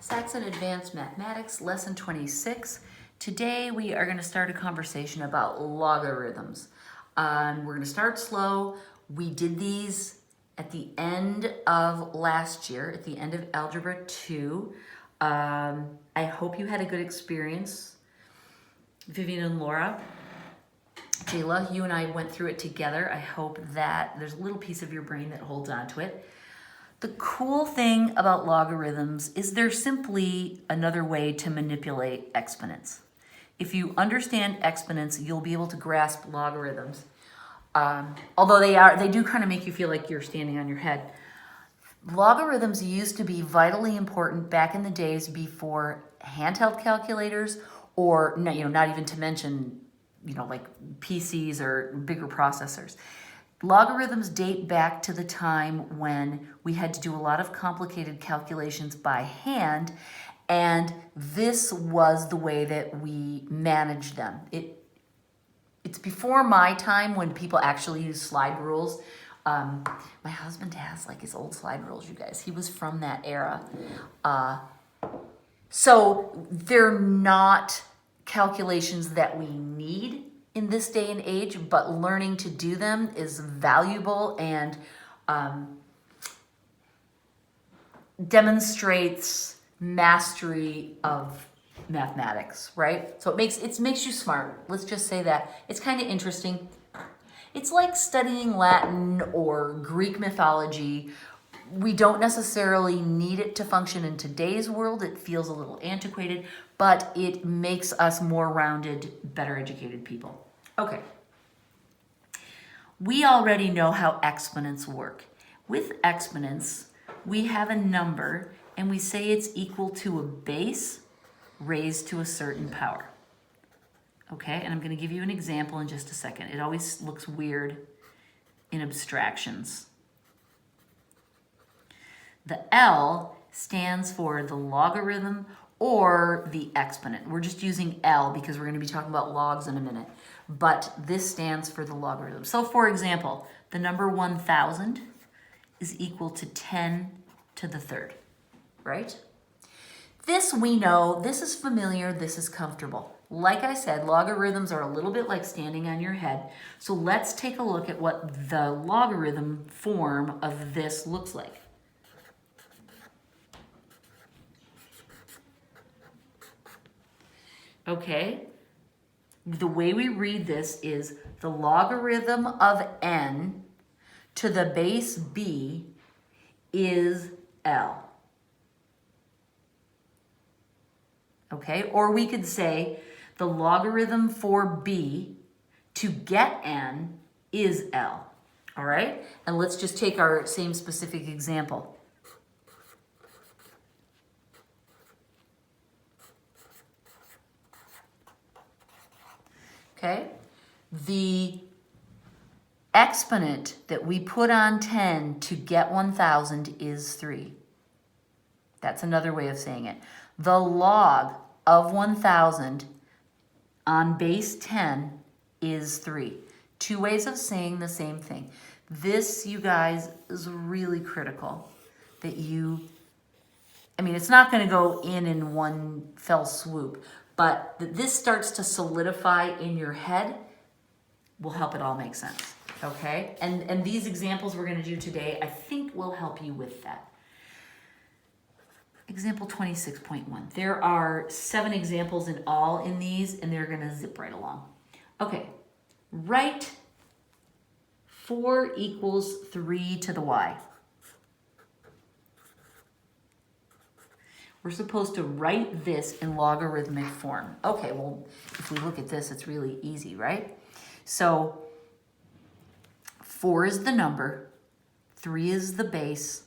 Saxon Advanced Mathematics, Lesson 26. Today we are going to start a conversation about logarithms. We're going to start slow. We did these at the end of last year, at the end of Algebra 2. I hope you had a good experience. Vivian and Laura, Jayla, you and I went through it together. I hope that there's a little piece of your brain that holds on to it. The cool thing about logarithms is they're simply another way to manipulate exponents. If you understand exponents, you'll be able to grasp logarithms. Although they do kind of make you feel like you're standing on your head. Logarithms used to be vitally important back in the days before handheld calculators, or not even to mention like PCs or bigger processors. Logarithms date back to the time when we had to do a lot of complicated calculations by hand, and this was the way that we managed them. It's before my time when people actually use slide rules. My husband has like his old slide rules, you guys. He was from that era. So they're not calculations that we need in this day and age, but learning to do them is valuable and demonstrates mastery of mathematics, right? So it makes you smart. Let's just say that. It's kind of interesting. It's like studying Latin or Greek mythology. We don't necessarily need it to function in today's world. It feels a little antiquated, but it makes us more rounded, better educated people. Okay. We already know how exponents work. With exponents, we have a number and we say it's equal to a base raised to a certain power. Okay, and I'm going to give you an example in just a second. It always looks weird in abstractions. The L stands for the logarithm or the exponent. We're just using L because we're going to be talking about logs in a minute. But this stands for the logarithm. So for example, the number 1,000 is equal to 10 to the third, right? This we know, this is familiar, this is comfortable. Like I said, logarithms are a little bit like standing on your head. So let's take a look at what the logarithm form of this looks like. Okay, the way we read this is the logarithm of n to the base b is L. Okay, or we could say the logarithm for b to get n is L. All right, and let's just take our same specific example. Okay, the exponent that we put on 10 to get 1,000 is 3. That's another way of saying it. The log of 1,000 on base 10 is 3. Two ways of saying the same thing. This, you guys, is really critical that it's not going to go in one fell swoop, but that this starts to solidify in your head will help it all make sense, okay? And these examples we're going to do today, I think will help you with that. Example 26.1. There are 7 examples in all in these, and they're going to zip right along. Okay, write 4 equals 3 to the y. We're supposed to write this in logarithmic form. Okay, well, if we look at this, it's really easy, right? So 4 is the number, 3 is the base,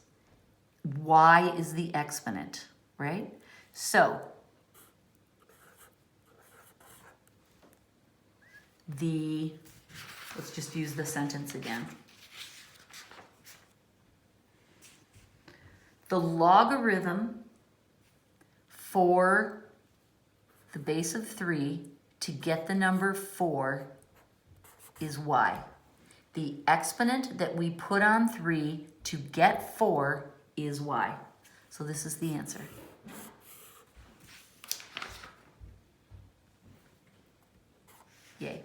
y is the exponent, right? So let's just use the sentence again. The logarithm for the base of 3 to get the number 4 is y. The exponent that we put on 3 to get 4 is y. So this is the answer. Yay.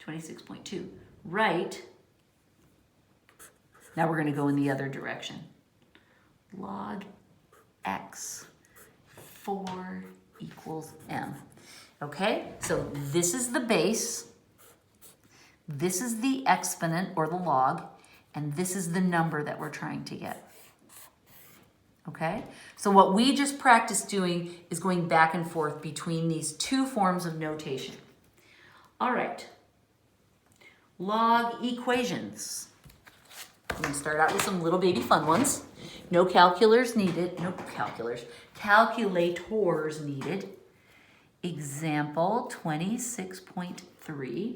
26.2. Right. Now we're going to go in the other direction. Log x 4 equals m. Okay, so this is the base, this is the exponent or the log, and this is the number that we're trying to get. Okay, so what we just practiced doing is going back and forth between these two forms of notation. All right, log equations. I'm going to start out with some little baby fun ones. No calculators needed. Calculators needed. Example 26.3.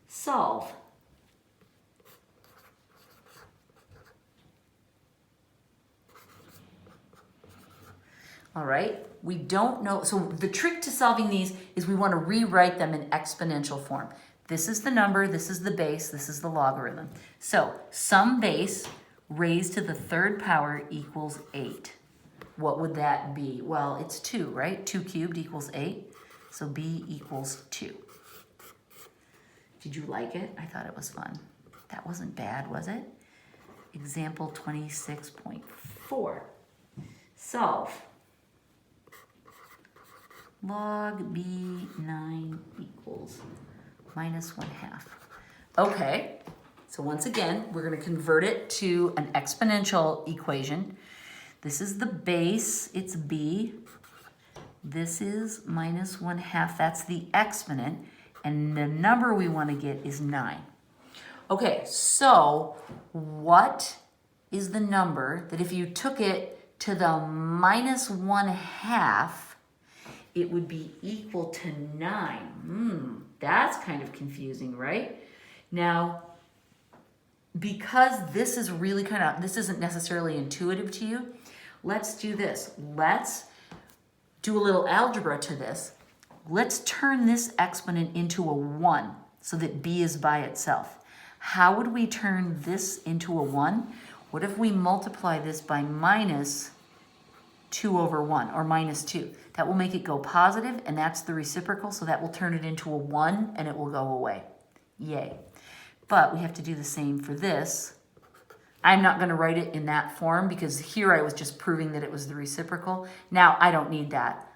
Solve. All right, we don't know. So the trick to solving these is we want to rewrite them in exponential form. This is the number, this is the base, this is the logarithm. So some base raised to the third power equals 8. What would that be? Well, it's 2, right? 2 cubed equals 8. So b equals 2. Did you like it? I thought it was fun. That wasn't bad, was it? Example 26.4. Solve. Log b9 equals -1/2. Okay, so once again, we're going to convert it to an exponential equation. This is the base, it's b. This is -1/2, that's the exponent. And the number we want to get is 9. Okay, so what is the number that if you took it to the -1/2, it would be equal to 9? That's kind of confusing, right? Now, because this is really this isn't necessarily intuitive to you, let's do this. Let's do a little algebra to this. Let's turn this exponent into a 1 so that b is by itself. How would we turn this into a 1? What if we multiply this by -2 over 1, or -2? That will make it go positive, and that's the reciprocal, so that will turn it into a 1, and it will go away. Yay. But we have to do the same for this. I'm not going to write it in that form because here I was just proving that it was the reciprocal. Now I don't need that.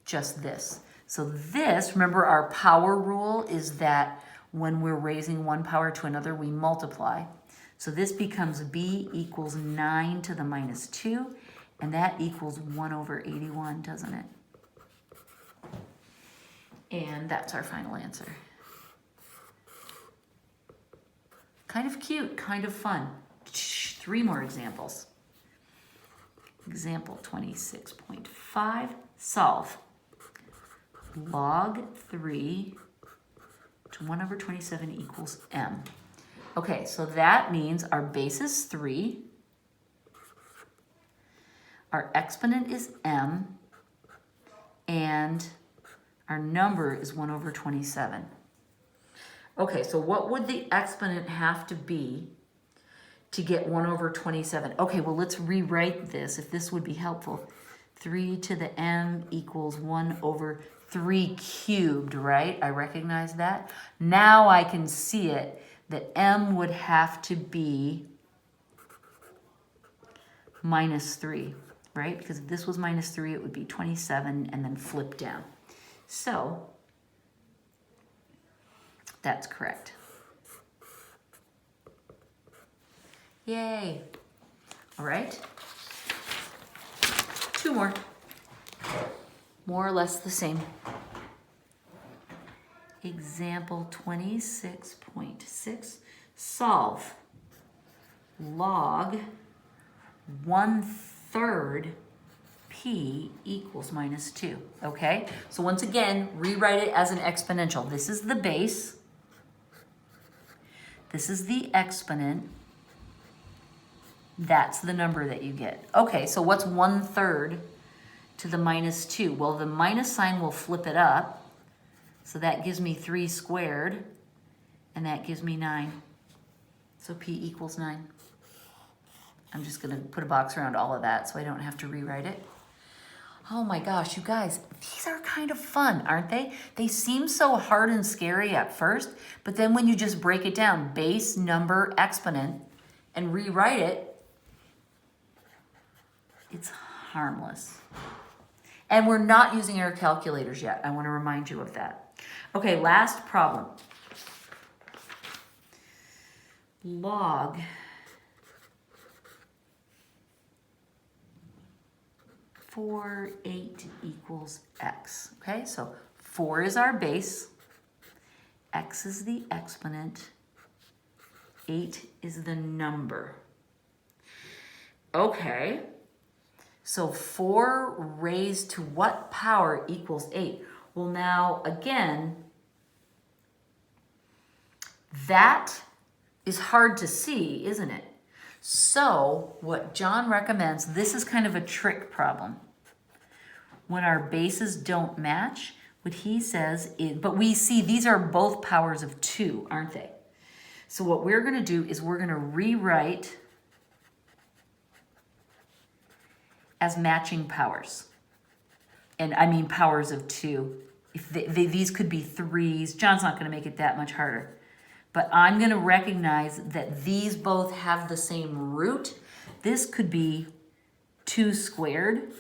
Just this. So this, remember our power rule is that when we're raising one power to another, we multiply. So this becomes b equals 9 to the -2, and that equals 1 over 81, doesn't it? And that's our final answer. Kind of cute, kind of fun. 3 more examples. Example 26.5, solve. Log 3 to 1 over 27 equals m. Okay, so that means our base is 3. Our exponent is m. And our number is 1 over 27. Okay, so what would the exponent have to be to get 1 over 27? Okay, well, let's rewrite this if this would be helpful. 3 to the m equals 1 over 3 cubed, right? I recognize that. Now I can see it that m would have to be -3, right? Because if this was -3, it would be 27 and then flip down. So that's correct. Yay. All right. 2 more. More or less the same. Example 26.6. Solve. Log 1/3 p equals -2. Okay? So once again, rewrite it as an exponential. This is the base. This is the exponent. That's the number that you get. Okay, so what's 1/3 to the -2? Well, the minus sign will flip it up. So that gives me 3 squared, and that gives me 9. So p equals 9. I'm just going to put a box around all of that so I don't have to rewrite it. Oh my gosh, you guys, these are kind of fun, aren't they? They seem so hard and scary at first, but then when you just break it down, base, number, exponent, and rewrite it, it's harmless. And we're not using our calculators yet. I want to remind you of that. Okay, last problem. Log 4, 8 equals x. Okay, so 4 is our base, x is the exponent, 8 is the number. Okay, so 4 raised to what power equals 8? Well, now, again, that is hard to see, isn't it? So what John recommends, this is kind of a trick problem. When our bases don't match, what he says is, but we see these are both powers of 2, aren't they? So what we're going to do is we're going to rewrite as matching powers. And I mean powers of 2. If these could be 3s, John's not going to make it that much harder. But I'm going to recognize that these both have the same root. This could be 2 squared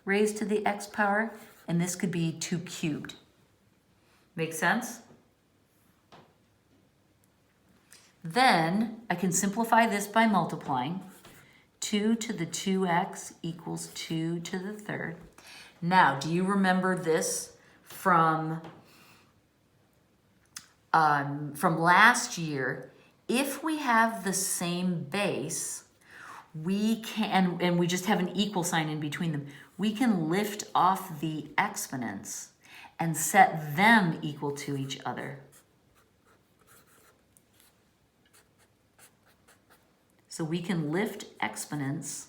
raised to the x power, and this could be 2 cubed. Make sense? Then I can simplify this by multiplying. 2 to the 2x equals 2 to the third. Now, do you remember this from last year? If we have the same base, we can, and we just have an equal sign in between them, we can lift off the exponents and set them equal to each other. So we can lift exponents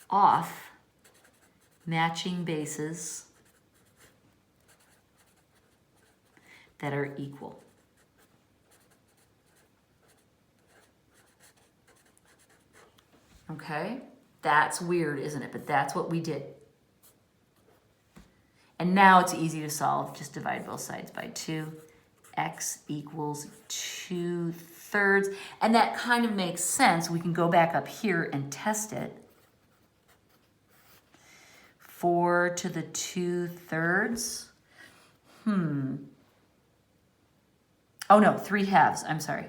off matching bases that are equal. Okay, that's weird, isn't it? But that's what we did. And now it's easy to solve. Just divide both sides by 2. X equals 2/3. And that kind of makes sense. We can go back up here and test it. 4 to the 2/3. Oh no, 3/2. I'm sorry.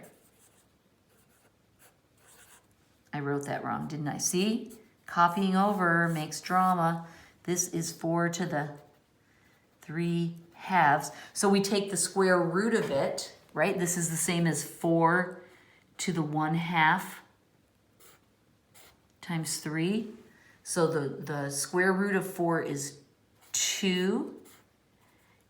I wrote that wrong, didn't I? See? Copying over makes drama. This is 4 to the 3/2. So we take the square root of it, right? This is the same as 4 to the 1/2 times 3. So the square root of 4 is 2,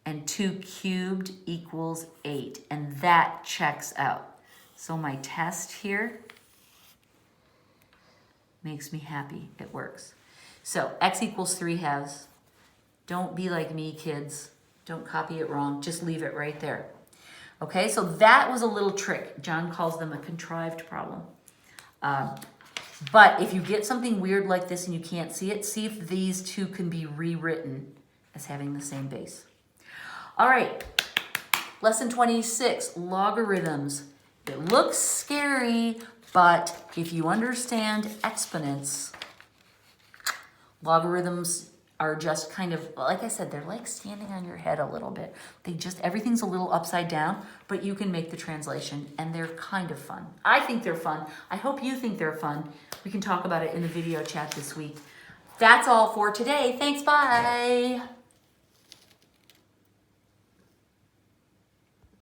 and 2 cubed equals 8, and that checks out. So my test here makes me happy. It works. So x equals 3/2. Don't be like me, kids. Don't copy it wrong. Just leave it right there. Okay, so that was a little trick. John calls them a contrived problem. But if you get something weird like this and you can't see it, see if these two can be rewritten as having the same base. All right, lesson 26, logarithms. It looks scary, but if you understand exponents, logarithms are just kind of, like I said, they're like standing on your head a little bit. Everything's a little upside down, but you can make the translation, and they're kind of fun. I think they're fun. I hope you think they're fun. We can talk about it in the video chat this week. That's all for today. Thanks, bye.